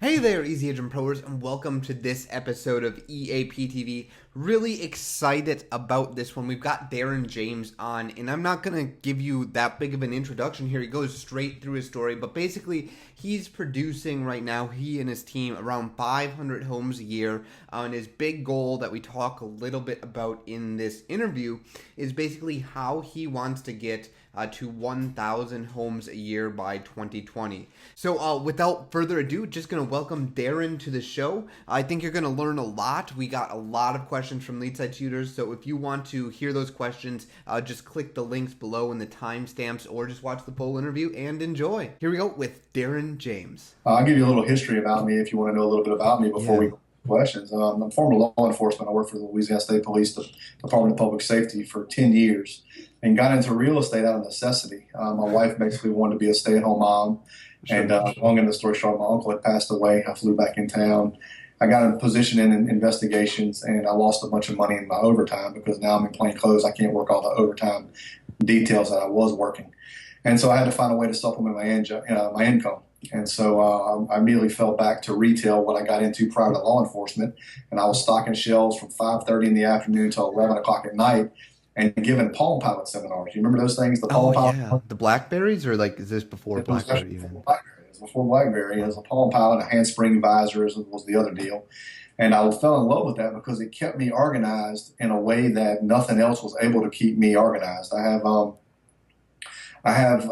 Hey there, Easy Agent Pros, and welcome to this episode of EAP TV. Really excited about this one. We've got Darren James on, and I'm not going to give you that big of an introduction here. He goes straight through his story, but basically, he's producing right now, he and his team, around 500 homes a year. And his big goal that we talk a little bit about in this interview is basically how he wants to get to 1,000 homes a year by 2020. So without further ado, just going to welcome Darren to the show. I think you're going to learn a lot. We got a lot of questions from lead side tutors, so if you want to hear those questions, just click the links below in the timestamps or just watch the full interview and enjoy. Here we go with Darren James. I'll give you a little history about me if you want to know a little bit about me before we go to questions. I'm former law enforcement. I worked for the Louisiana State Police Department of Public Safety for 10 years and got into real estate out of necessity. My wife basically wanted to be a stay-at-home mom. Sure. And long in the story short, my uncle had passed away. I flew back in town. I got a position in investigations, and I lost a bunch of money in my overtime because now I'm in plain clothes. I can't work all the overtime details that I was working. And so I had to find a way to supplement my income. And so I immediately fell back to retail, what I got into prior to law enforcement. And I was stocking shelves from 5:30 in the afternoon till 11 o'clock at night and giving PalmPilot seminars. You remember those things? The PalmPilot? Yeah. The Blackberries, or like, is this before BlackBerry even? It was before BlackBerry. It was a PalmPilot, a handspring visor was the other deal. And I fell in love with that because it kept me organized in a way that nothing else was able to keep me organized. I have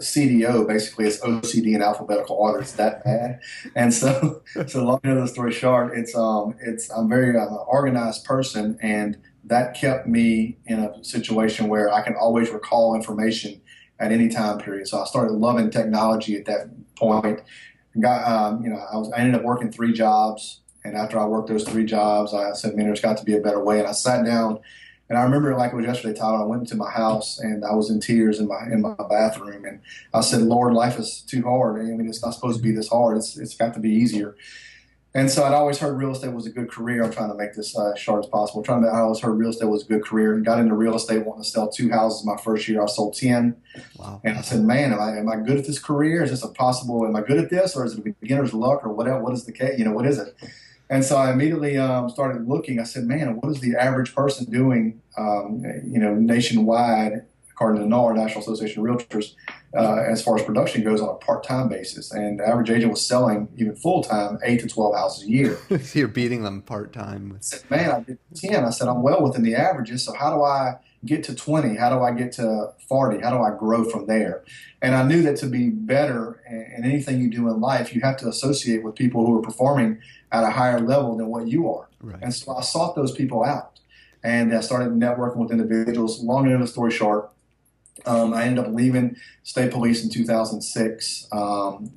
CDO, basically it's OCD in alphabetical order. It's that bad. And so long end of the story short, I'm an organized person, and that kept me in a situation where I can always recall information at any time period. So I started loving technology at that point. I ended up working 3 jobs, and after I worked those 3 jobs, I said, man, there's got to be a better way. And I sat down. And I remember it like it was yesterday, Tyler. I went into my house and I was in tears in my bathroom. And I said, Lord, life is too hard. I mean, it's not supposed to be this hard. It's got to be easier. And so I'd always heard real estate was a good career. I'm trying to make this short as possible. I always heard real estate was a good career, and got into real estate wanting to sell 2 houses my first year. I sold 10. Wow. And I said, man, am I good at this career? Is this am I good at this, or is it beginner's luck, or whatever? What is the case? What is it? And so I immediately started looking. I said, man, what is the average person doing, nationwide, according to the NAR, National Association of Realtors, as far as production goes on a part-time basis. And the average agent was selling, even full-time, 8 to 12 houses a year. So you're beating them part-time. I said, man, I did 10. I said, I'm well within the averages. So how do I get to 20? How do I get to 40? How do I grow from there? And I knew that to be better in anything you do in life, you have to associate with people who are performing at a higher level than what you are. Right. And so I sought those people out, and I started networking with individuals. Long end of the story short, I ended up leaving state police in 2006 to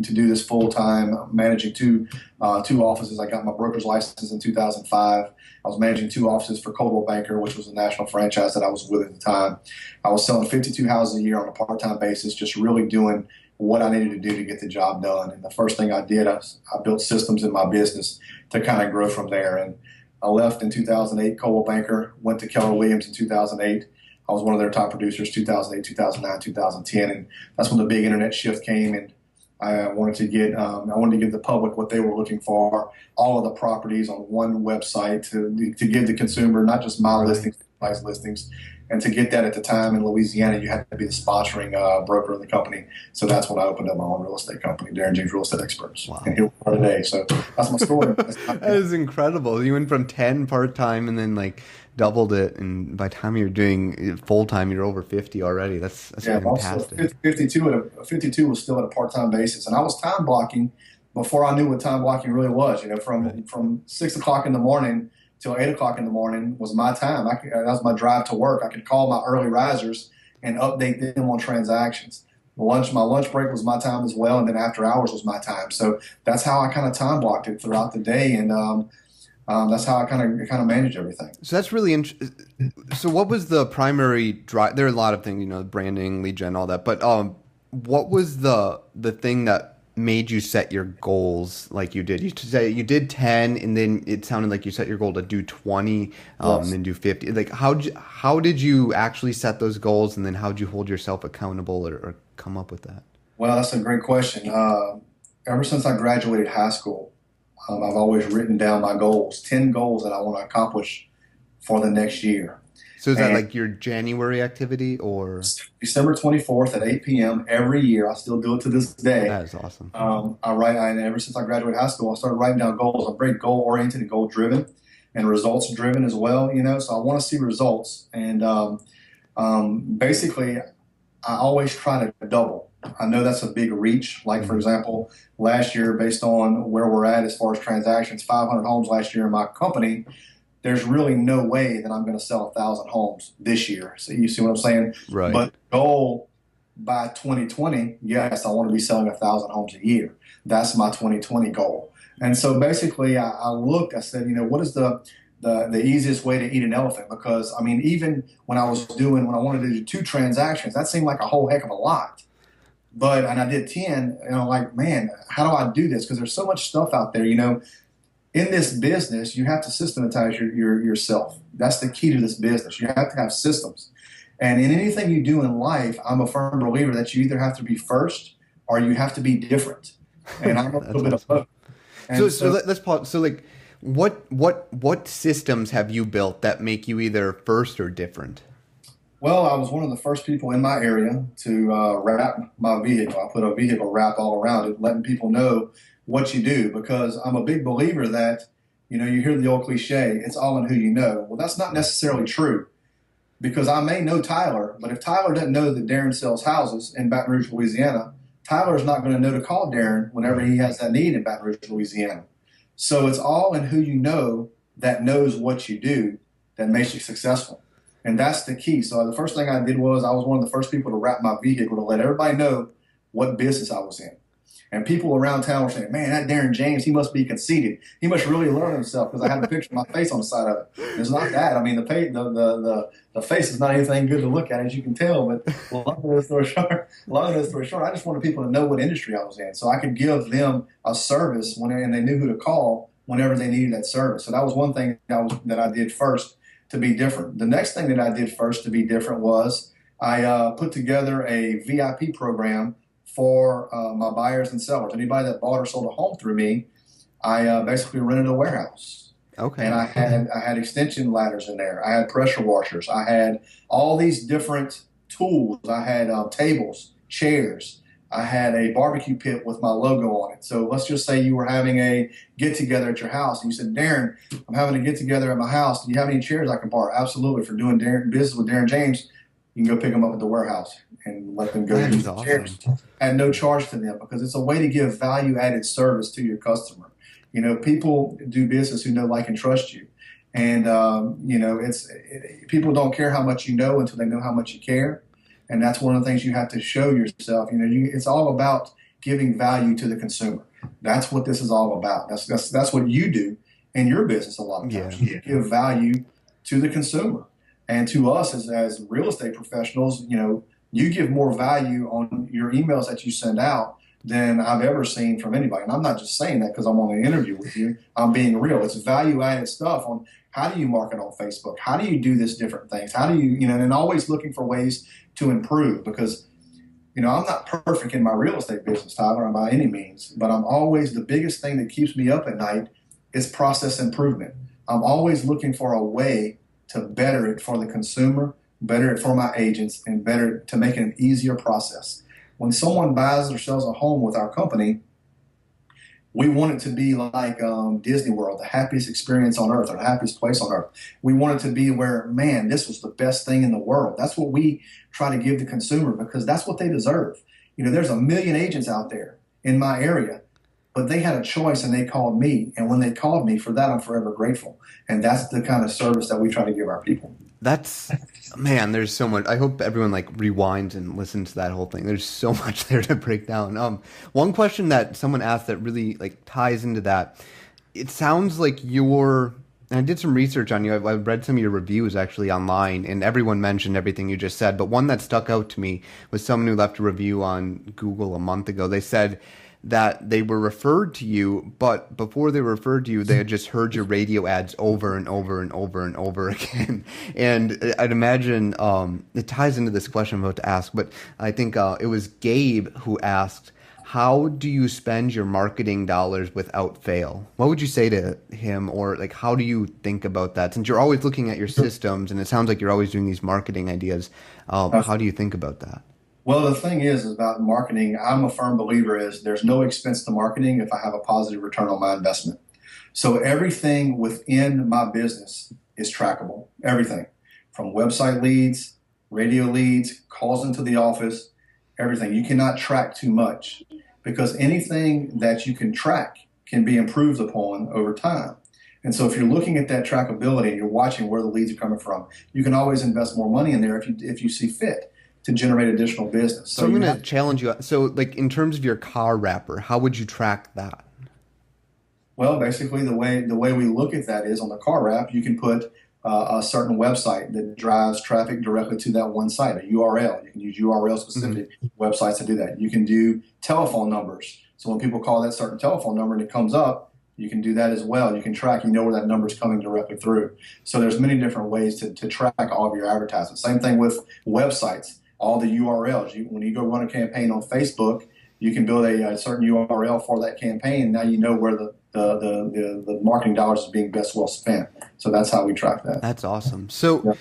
do this full time, managing two offices. I got my broker's license in 2005. I was managing 2 offices for Coldwell Banker, which was a national franchise that I was with at the time. I was selling 52 houses a year on a part-time basis, just really doing what I needed to do to get the job done. And the first thing I did, I built systems in my business to kind of grow from there. And I left in 2008, Coldwell Banker, went to Keller Williams in 2008. I was one of their top producers, 2008, 2009, 2010. And that's when the big internet shift came. And I wanted to give the public what they were looking for, all of the properties on one website to give the consumer not just my listings, price listings. And to get that at the time in Louisiana, you had to be the sponsoring broker of the company. So that's when I opened up my own real estate company, Darren James Real Estate Experts. Wow. And here we are today. So that's my story. That is incredible. You went from 10 part-time and then doubled it. And by the time you're doing full-time, you're over 50 already. That's fantastic. 52 was still at a part-time basis. And I was time blocking before I knew what time blocking really was. From 6 o'clock in the morning till 8 o'clock in the morning was my time. That was my drive to work. I could call my early risers and update them on transactions. My lunch break was my time as well, and then after hours was my time. So that's how I kind of time blocked it throughout the day, and that's how I kind of manage everything. So that's really interesting. So what was the primary drive? There are a lot of things, branding, lead gen, all that. But what was the thing that made you set your goals like you did? You say you did 10, and then it sounded like you set your goal to do 20, and then do 50. Like how did you actually set those goals, and then how did you hold yourself accountable or come up with that? Well, that's a great question. ever since I graduated high school, I've always written down my goals, 10 goals that I want to accomplish for the next year. So is that And like your January activity or December 24th at 8 p.m. every year, I still do it to this day. that is awesome. And ever since I graduated high school, I started writing down goals. I'm very goal oriented and goal driven and results driven as well, so I want to see results. And basically, I always try to double. I know that's a big reach. Like, for example, last year, based on where we're at as far as transactions, 500 homes last year in my company, there's really no way that I'm going to sell 1,000 homes this year. So you see what I'm saying? Right. But goal by 2020, yes, I want to be selling 1,000 homes a year. That's my 2020 goal. And so basically, I said, what is the easiest way to eat an elephant? Because I mean, even when I wanted to do 2 transactions, that seemed like a whole heck of a lot. And I did 10, and I'm like, man, how do I do this? Because there's so much stuff out there, In this business, you have to systematize yourself. That's the key to this business. You have to have systems. And in anything you do in life, I'm a firm believer that you either have to be first or you have to be different. And I'm a little bit of both. So let's pause. So like, what systems have you built that make you either first or different? Well, I was one of the first people in my area to wrap my vehicle. I put a vehicle wrap all around it, letting people know what you do, because I'm a big believer that, you hear the old cliche, it's all in who you know. Well, that's not necessarily true, because I may know Tyler, but if Tyler doesn't know that Darren sells houses in Baton Rouge, Louisiana, Tyler's not going to know to call Darren whenever he has that need in Baton Rouge, Louisiana. So it's all in who you know that knows what you do that makes you successful. And that's the key. So the first thing I did was I was one of the first people to wrap my vehicle to let everybody know what business I was in. And people around town were saying, man, that Darren James, he must be conceited. He must really love himself, because I had a picture of my face on the side of it. It's not that. I mean, the face is not anything good to look at, as you can tell. But long of the story short, I just wanted people to know what industry I was in, so I could give them a service and they knew who to call whenever they needed that service. So that was one thing that I did first to be different. The next thing that I did first to be different was I put together a VIP program for my buyers and sellers. Anybody that bought or sold a home through me, I basically rented a warehouse. Okay. And I had extension ladders in there. I had pressure washers. I had all these different tools. I had tables, chairs. I had a barbecue pit with my logo on it. So let's just say you were having a get-together at your house, and you said, Darren, I'm having a get-together at my house. Do you have any chairs I can borrow? Absolutely. For doing business with Darren James, you can go pick them up at the warehouse and let them go use the chairs at no charge to them, because it's a way to give value-added service to your customer. People do business who know, like, and trust you. And, people don't care how much you know until they know how much you care. And that's one of the things you have to show yourself. It's all about giving value to the consumer. That's what this is all about. That's what you do in your business a lot of times. Yeah. You give value to the consumer. And to us as real estate professionals, you give more value on your emails that you send out than I've ever seen from anybody. And I'm not just saying that because I'm on an interview with you. I'm being real. It's value-added stuff on how do you market on Facebook? How do you do this different things? How do you, and always looking for ways to improve, because, I'm not perfect in my real estate business, Tyler, by any means, but the biggest thing that keeps me up at night is process improvement. I'm always looking for a way to better it for the consumer, better it for my agents, and better to make it an easier process. When someone buys or sells a home with our company, we want it to be like Disney World, the happiest experience on earth, or the happiest place on earth. We want it to be where, man, this was the best thing in the world. That's what we try to give the consumer, because that's what they deserve. There's 1 million agents out there in my area, but they had a choice and they called me. And when they called me, for that, I'm forever grateful. And that's the kind of service that we try to give our people. There's so much. I hope everyone rewinds and listens to that whole thing. There's so much there to break down. One question that someone asked that really ties into that. It sounds like and I did some research on you. I read some of your reviews actually online, and everyone mentioned everything you just said. But one that stuck out to me was someone who left a review on Google a month ago. They said that they were referred to you, but before they were referred to you, they had just heard your radio ads over and over and over and over again. And I'd imagine it ties into this question I'm about to ask, but I think it was Gabe who asked, how do you spend your marketing dollars without fail? What would you say to him, or like how do you think about that? Since you're always looking at your systems, and it sounds like you're always doing these marketing ideas, how do you think about that? Well, the thing is about marketing, I'm a firm believer is there's no expense to marketing if I have a positive return on my investment. So everything within my business is trackable. Everything from website leads, radio leads, calls into the office, everything. You cannot track too much because anything that you can track can be improved upon over time. And so if you're looking at that trackability and you're watching where the leads are coming from, you can always invest more money in there if you see fit to generate additional business. So I'm going to challenge you. So like in terms of your car wrapper, how would you track that? Well, basically the way we look at that is on the car wrap, you can put a certain website that drives traffic directly to that one site, a URL. You can use URL specific websites to do that. You can do telephone numbers. So when people call that certain telephone number and it comes up, you can do that as well. You can track, you know where that number is coming directly through. So there's many different ways to track all of your advertisements. Same thing with websites, all the URLs. When you go run a campaign on Facebook, you can build a certain URL for that campaign. Now you know where the marketing dollars is being best well spent. So that's how we track that. That's awesome. So,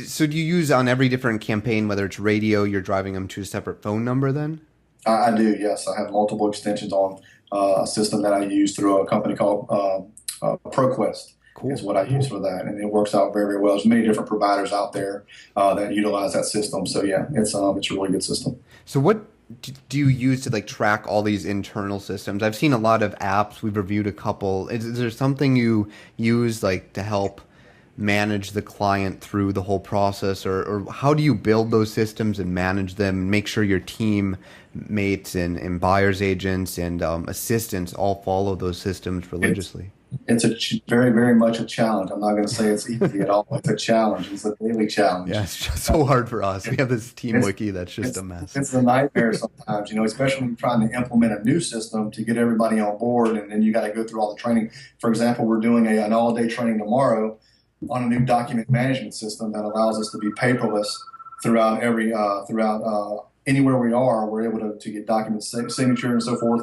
so do you use on every different campaign, whether it's radio, you're driving them to a separate phone number then? I do, yes. I have multiple extensions on a system that I use through a company called ProQuest. Cool. Is what I use for that, and it works out very, very well. There's many different providers out there that utilize that system. So yeah, it's a really good system. So what do you use to like track all these internal systems? I've seen a lot of apps. We've reviewed a couple. Is there something you use like to help manage the client through the whole process, or how do you build those systems and manage them and make sure your team mates and buyers agents and assistants all follow those systems religiously? It's very, very much a challenge. I'm not going to say it's easy at all. It's a challenge. It's a daily challenge. Yeah, it's just so hard for us. We have this team wiki that's just a mess. It's a nightmare sometimes, especially when you're trying to implement a new system to get everybody on board, and then you got to go through all the training. For example, we're doing an all-day training tomorrow on a new document management system that allows us to be paperless throughout anywhere we are. We're able to get document signature and so forth.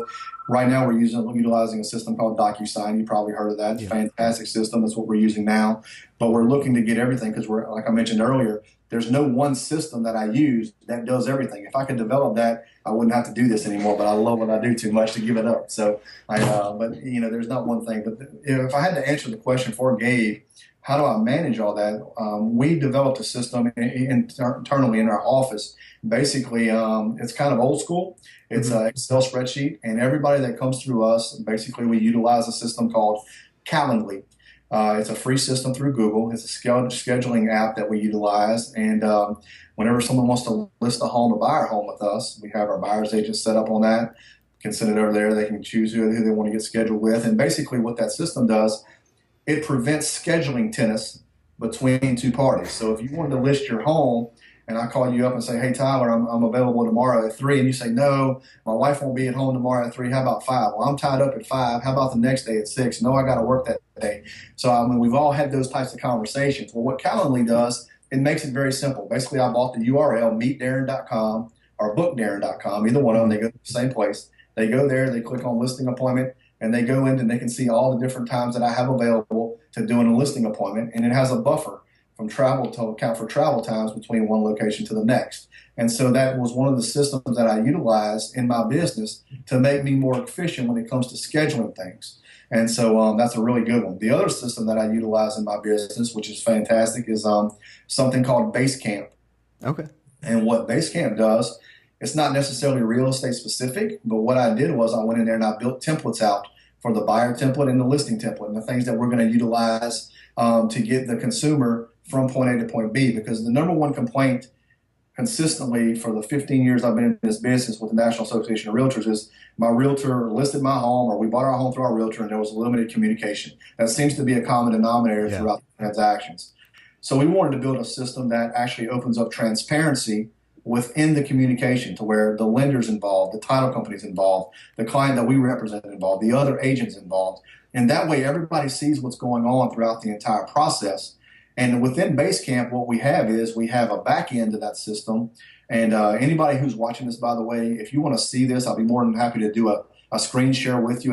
Right now, we're utilizing a system called DocuSign. You probably heard of that. It's a fantastic system. That's what we're using now. But we're looking to get everything because we're, like I mentioned earlier, there's no one system that I use that does everything. If I could develop that, I wouldn't have to do this anymore. But I love what I do too much to give it up. So, but there's not one thing. But if I had to answer the question for Gabe, how do I manage all that? We developed a system internally in our office. Basically, it's kind of old school. It's an Excel spreadsheet, and everybody that comes through us, basically we utilize a system called Calendly. It's a free system through Google. It's a scheduling app that we utilize, and whenever someone wants to list a home or buy a home with us, we have our buyer's agent set up on that. Can send it over there. They can choose who they want to get scheduled with, and basically what that system does, it prevents scheduling tennis between two parties. So if you wanted to list your home and I call you up and say, hey, Tyler, I'm available tomorrow at 3, and you say, no, my wife won't be at home tomorrow at 3. How about 5? Well, I'm tied up at 5. How about the next day at 6? No, I got to work that day. So we've all had those types of conversations. Well, what Calendly does, it makes it very simple. Basically, I bought the URL, meetdarren.com or bookdarren.com. Either one of them, they go to the same place. They go there, they click on listing appointment, and they go in and they can see all the different times that I have available to doing a listing appointment. And it has a buffer from travel to account for travel times between one location to the next. And so that was one of the systems that I utilized in my business to make me more efficient when it comes to scheduling things. And so that's a really good one. The other system that I utilize in my business, which is fantastic, is something called Basecamp. Okay. And what Basecamp does, it's not necessarily real estate specific, but what I did was I went in there and I built templates out for the buyer template and the listing template and the things that we're going to utilize to get the consumer from point A to point B. Because the number one complaint consistently for the 15 years I've been in this business with the National Association of Realtors is my realtor listed my home, or we bought our home through our realtor, and there was limited communication. That seems to be a common denominator throughout the transactions. So we wanted to build a system that actually opens up transparency within the communication to where the lender's involved, the title company's involved, the client that we represent involved, the other agents involved. And that way everybody sees what's going on throughout the entire process. And within Basecamp, what we have is we have a back end to that system, And anybody who's watching this, by the way, if you want to see this, I'll be more than happy to do a screen share with you.